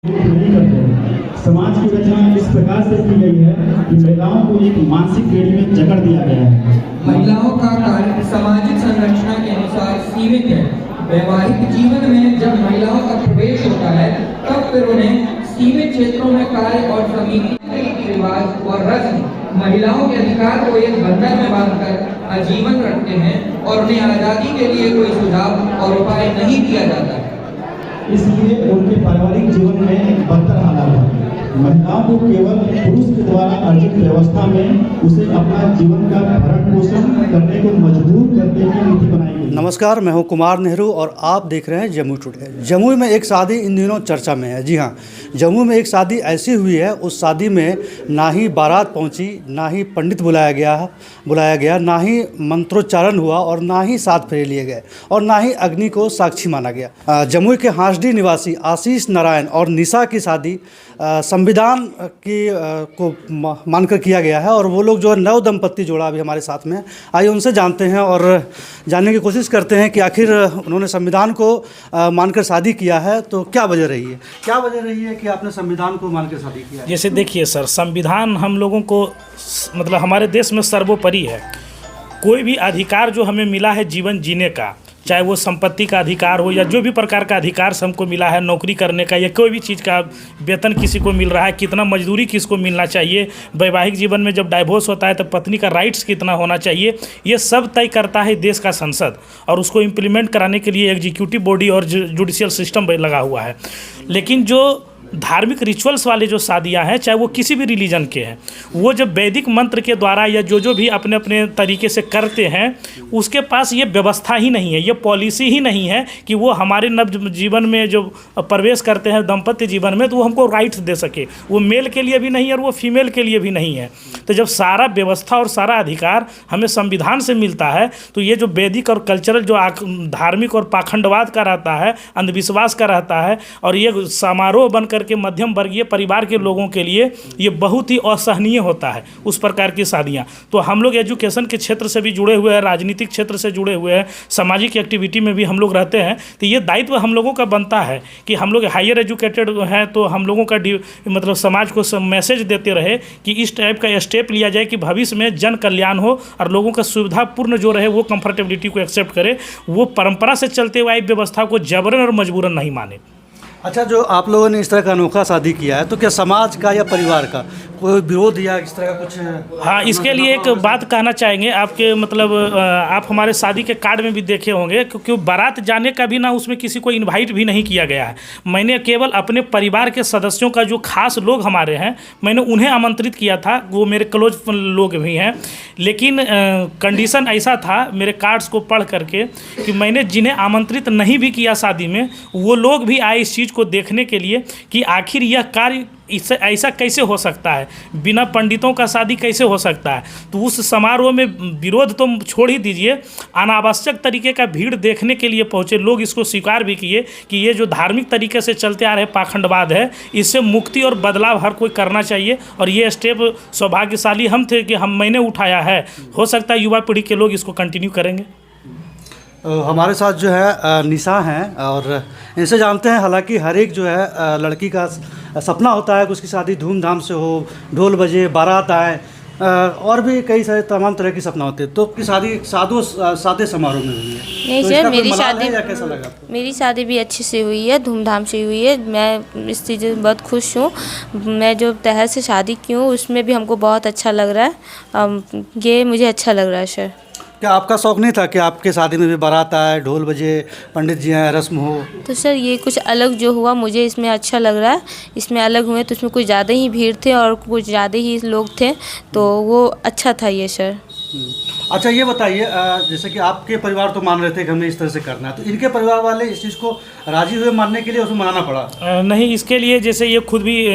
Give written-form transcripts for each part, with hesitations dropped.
नहीं करते हैं। समाज की रचना इस प्रकार से की गई है कि महिलाओं को एक मानसिक श्रेणी में जकड़ दिया गया है। महिलाओं का कार्य सामाजिक संरचना के अनुसार सीमित है। वैवाहिक जीवन में जब महिलाओं का प्रवेश होता है तब फिर उन्हें सीमित क्षेत्रों में कार्य और समिति रीति रिवाज और रस्म महिलाओं के अधिकार को एक बंधन में बांधकर आजीवन रखते हैं और उन्हें आजादी के लिए कोई सुझाव और उपाय नहीं दिया जाता। इसलिए उनके पारिवारिक जीवन में बदतर हालात है। महिलाओं को केवल पुरुष के द्वारा अर्जित व्यवस्था में उसे अपना जीवन का भरण पोषण करने को मजबूर करने की नीति बनाई गई। नमस्कार, मैं हूं कुमार नेहरू और आप देख रहे हैं जमुई टुडे। जमुई में एक शादी इन दिनों चर्चा में है। जी हां, जमुई में एक शादी ऐसी हुई है, उस शादी में ना ही बारात पहुंची, ना ही पंडित बुलाया गया, ना ही मंत्रोच्चारण हुआ और ना ही 7 फेरे लिए गए और ना ही अग्नि को साक्षी माना गया। जमुई के हांसडी निवासी आशीष नारायण और निशा की शादी संविधान को मानकर किया गया है और वो लोग जो नव दंपत्ति जोड़ा अभी हमारे साथ में, आइए उनसे जानते हैं और जानने की कोशिश करते हैं कि आखिर उन्होंने संविधान को मानकर शादी किया है तो क्या वजह रही है कि आपने संविधान को मानकर शादी किया है? जैसे देखिए सर, संविधान हम लोगों को मतलब हमारे देश में सर्वोपरि है। कोई भी अधिकार जो हमें मिला है जीवन जीने का, चाहे वो संपत्ति का अधिकार हो या जो भी प्रकार का अधिकार हमको मिला है, नौकरी करने का या कोई भी चीज़ का वेतन किसी को मिल रहा है, कितना मजदूरी किसको मिलना चाहिए, वैवाहिक जीवन में जब डाइवोर्स होता है तो पत्नी का राइट्स कितना होना चाहिए, ये सब तय करता है देश का संसद और उसको इम्प्लीमेंट कराने के लिए एग्जीक्यूटिव बॉडी और जुडिशियल सिस्टम लगा हुआ है। लेकिन जो धार्मिक रिचुअल्स वाले जो शादियां हैं, चाहे वो किसी भी रिलीजन के हैं, वो जब वैदिक मंत्र के द्वारा या जो भी अपने अपने तरीके से करते हैं, उसके पास ये व्यवस्था ही नहीं है, ये पॉलिसी ही नहीं है कि वो हमारे नव जीवन में जो प्रवेश करते हैं दाम्पत्य जीवन में, तो वो हमको राइट्स दे सके। वो मेल के लिए भी नहीं है और वो फीमेल के लिए भी नहीं है। तो जब सारा व्यवस्था और सारा अधिकार हमें संविधान से मिलता है, तो ये जो वैदिक और कल्चरल जो धार्मिक और पाखंडवाद का रहता है, अंधविश्वास का रहता है, और ये समारोह बनकर के मध्यम वर्गीय परिवार के लोगों के लिए ये बहुत ही असहनीय होता है उस प्रकार की शादियां। तो हम लोग एजुकेशन के क्षेत्र से भी जुड़े हुए हैं, राजनीतिक क्षेत्र से जुड़े हुए हैं, सामाजिक एक्टिविटी में भी हम लोग रहते हैं। तो ये दायित्व हम लोगों का बनता है कि हम लोग हायर एजुकेटेड हैं, तो हम लोगों का मतलब समाज को मैसेज देते रहे कि इस टाइप का स्टेप लिया जाए कि भविष्य में जन कल्याण हो और लोगों का सुविधापूर्ण जो रहे वो कंफर्टेबिलिटी को एक्सेप्ट करे, वो परंपरा से चलते हुए व्यवस्था को जबरन और मजबूरन नहीं माने। अच्छा, जो आप लोगों ने इस तरह का अनोखा शादी किया है, तो क्या समाज का या परिवार का कोई विरोध या इस तरह का कुछ? हाँ, इसके लिए एक बात कहना चाहेंगे आपके मतलब आप हमारे शादी के कार्ड में भी देखे होंगे, क्योंकि बारात जाने का भी ना उसमें किसी को इनवाइट भी नहीं किया गया है। मैंने केवल अपने परिवार के सदस्यों का जो खास लोग हमारे हैं, मैंने उन्हें आमंत्रित किया था, वो मेरे क्लोज लोग भी हैं। लेकिन कंडीशन ऐसा था मेरे कार्ड्स को पढ़ करके कि मैंने जिन्हें आमंत्रित नहीं भी किया शादी में, वो लोग भी आए इस चीज़ को देखने के लिए कि आखिर यह कार्य इससे ऐसा कैसे हो सकता है, बिना पंडितों का शादी कैसे हो सकता है। तो उस समारोह में विरोध तो छोड़ ही दीजिए, अनावश्यक तरीके का भीड़ देखने के लिए पहुँचे लोग इसको स्वीकार भी किए कि ये जो धार्मिक तरीके से चलते आ रहे पाखंडवाद है, इससे मुक्ति और बदलाव हर कोई करना चाहिए। और ये स्टेप सौभाग्यशाली हम थे कि मैंने उठाया है। हो सकता है युवा पीढ़ी के लोग इसको कंटिन्यू करेंगे। हमारे साथ जो है निशा हैं और इनसे जानते हैं। हालांकि हर एक जो है लड़की का सपना होता है कि उसकी शादी धूमधाम से हो, ढोल बजे, बारात आए, और भी कई सारे तमाम तरह की सपना होते हैं। तो की शादी सादे समारोह में हुई है? नहीं तो सर, मेरी शादी भी अच्छे से हुई है, धूमधाम से हुई है। मैं इस चीज़ से बहुत खुश हूँ। मैं जो तहत से शादी की हूँ उसमें भी हमको बहुत अच्छा लग रहा है। ये मुझे अच्छा लग रहा है सर। क्या आपका शौक़ नहीं था कि आपके शादी में भी बारात आए, ढोल बजे, पंडित जी आए, रस्म हो? तो सर ये कुछ अलग जो हुआ मुझे इसमें अच्छा लग रहा है। इसमें अलग हुए तो इसमें कुछ ज़्यादा ही भीड़ थे और कुछ ज़्यादा ही लोग थे, तो वो अच्छा था ये सर। अच्छा, ये बताइए, जैसे कि आपके परिवार तो मान रहे थे कि हमें इस तरह से करना है, तो इनके परिवार वाले इस चीज़ को राजी हुए मानने के लिए उसमें मनाना पड़ा? नहीं, इसके लिए जैसे ये खुद भी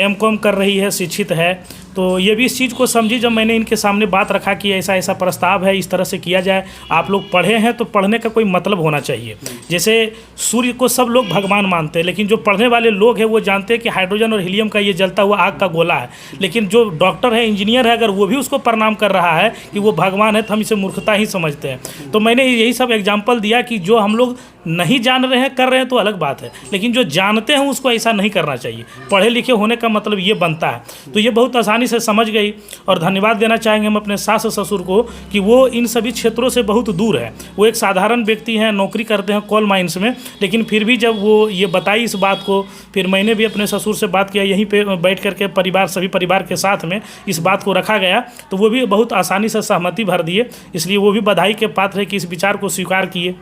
M.Com कर रही है, शिक्षित है, तो ये भी इस चीज़ को समझी जब मैंने इनके सामने बात रखा कि ऐसा ऐसा प्रस्ताव है, इस तरह से किया जाए। आप लोग पढ़े हैं तो पढ़ने का कोई मतलब होना चाहिए। जैसे सूर्य को सब लोग भगवान मानते हैं, लेकिन जो पढ़ने वाले लोग हैं वो जानते हैं कि हाइड्रोजन और हीलियम का ये जलता हुआ आग का गोला है। लेकिन जो डॉक्टर है, इंजीनियर है, अगर वो भी उसको प्रणाम कर रहा है कि वो भगवान है, तो हम इसे मूर्खता ही समझते हैं। तो मैंने यही सब एग्जाम्पल दिया कि जो हम लोग नहीं जान रहे हैं कर रहे हैं तो अलग बात है, लेकिन जो जानते हैं उसको ऐसा नहीं करना चाहिए। पढ़े लिखे होने का मतलब ये बनता है। तो ये बहुत आसानी से समझ गई और धन्यवाद देना चाहेंगे हम अपने सास ससुर को कि वो इन सभी क्षेत्रों से बहुत दूर है। वो एक साधारण व्यक्ति हैं, नौकरी करते हैं कोल माइंस में, लेकिन फिर भी जब वो ये बताई इस बात को, फिर मैंने भी अपने ससुर से बात किया, यहीं पे बैठ करके परिवार सभी परिवार के साथ में इस बात को रखा गया, तो वो भी बहुत आसानी से सहमति भर दिए। इसलिए वो भी बधाई के पात्र है कि इस विचार को स्वीकार किए।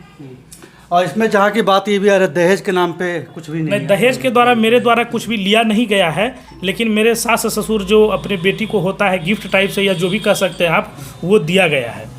और इसमें जहाँ की बात ये भी आ रही है, दहेज के नाम पे कुछ भी नहीं है। दहेज के द्वारा मेरे द्वारा कुछ भी लिया नहीं गया है, लेकिन मेरे सास ससुर जो अपने बेटी को होता है गिफ्ट टाइप से या जो भी कह सकते हैं आप, वो दिया गया है।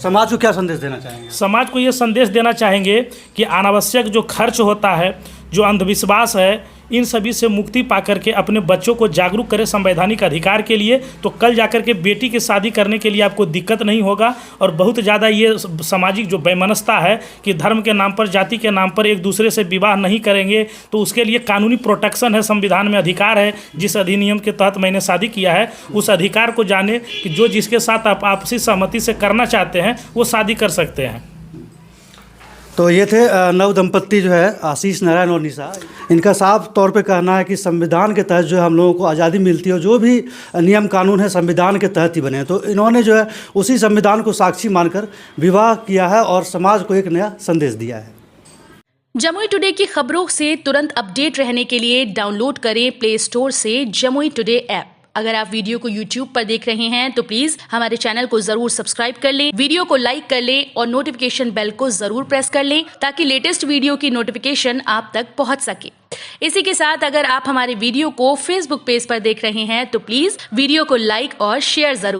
समाज को क्या संदेश देना चाहेंगे? समाज को ये संदेश देना चाहेंगे कि अनावश्यक जो खर्च होता है, जो अंधविश्वास है, इन सभी से मुक्ति पा करके अपने बच्चों को जागरूक करें संवैधानिक अधिकार के लिए। तो कल जाकर के बेटी की शादी करने के लिए आपको दिक्कत नहीं होगा। और बहुत ज़्यादा ये सामाजिक जो वैमनस्यता है कि धर्म के नाम पर, जाति के नाम पर एक दूसरे से विवाह नहीं करेंगे, तो उसके लिए कानूनी प्रोटेक्शन है, संविधान में अधिकार है। जिस अधिनियम के तहत मैंने शादी किया है उस अधिकार को जाने कि जो जिसके साथ आप आपसी सहमति से करना चाहते हैं वो शादी कर सकते हैं। तो ये थे नव दंपत्ति जो है आशीष नारायण और निशा। इनका साफ तौर पे कहना है कि संविधान के तहत जो है हम लोगों को आज़ादी मिलती है, जो भी नियम कानून है संविधान के तहत ही बने हैं। तो इन्होंने जो है उसी संविधान को साक्षी मानकर विवाह किया है और समाज को एक नया संदेश दिया है। जमुई टुडे की खबरों से तुरंत अपडेट रहने के लिए डाउनलोड करें प्ले स्टोर से जमुई टुडे ऐप। अगर आप वीडियो को YouTube पर देख रहे हैं तो प्लीज हमारे चैनल को जरूर सब्सक्राइब कर लें, वीडियो को लाइक कर लें और नोटिफिकेशन बेल को जरूर प्रेस कर लें ताकि लेटेस्ट वीडियो की नोटिफिकेशन आप तक पहुंच सके। इसी के साथ अगर आप हमारे वीडियो को Facebook पेज पर देख रहे हैं तो प्लीज वीडियो को लाइक और शेयर जरूर